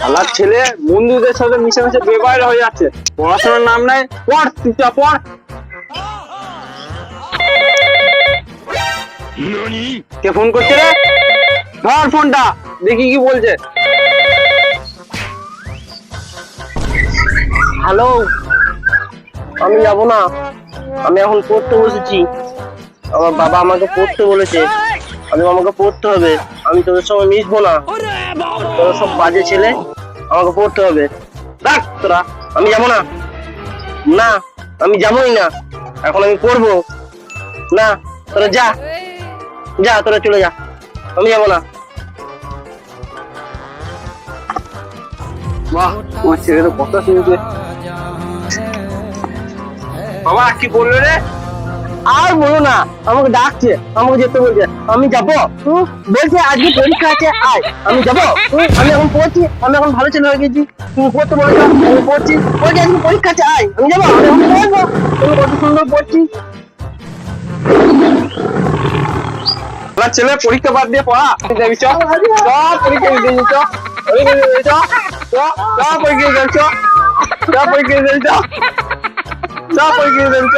শালার ছেলে বন্ধুদের সাথে মিশে মিশে বেবাইর হয়ে যাচ্ছে, পড়াশোনার নাম নাই। পড় চুপচাপ পড়। কে ফোন করছে রে? ধর ফোনটা, দেখি কি বলছে। হ্যালো, আমি যাব না, আমি এখন পড়তে বসেছি। আমার বাবা আমাকে পড়তে বলেছে, আমাকে পড়তে হবে। আমি তোদের সঙ্গে মিশবো না, তোরা সব বাজে ছেলে, আমাকে পড়তে হবে। দেখ তোরা, আমি যাব না, না আমি যাবোই না, এখন আমি পড়বো না। তোরা যা যা, তোরা চলে যা, আমি যাব না। বাহ, আমার ছেলে তো কথা শুনছে। বাবা কি বললো রে? আর বলো না, আমাকে ডাকছে, আমাকে যেতে বলছে, আমি যাবো। বলছে আজকে পরীক্ষা আছে, আয়। আমি যাবো? আমি এখন পড়ছি, আমি এখন ভালো ছেলে হয়ে গেছি। তুমি পড়তে বলেছো, আমি পড়ছি। বলছি আজকে পরীক্ষা আছে, আয়। আমি যাবো? আমি এখন পড়বো। তুমি কত সুন্দর পড়ছি। আমার ছেলে পরীক্ষা বাদ দিয়ে পড়া যাবি, চ চ পরীক্ষা দিতে যাবি, চ পরীক্ষা দিতে চ চ চ পরীক্ষা দিতে চ চ পরীক্ষা দিতে চ চ পরীক্ষা দিতে চ।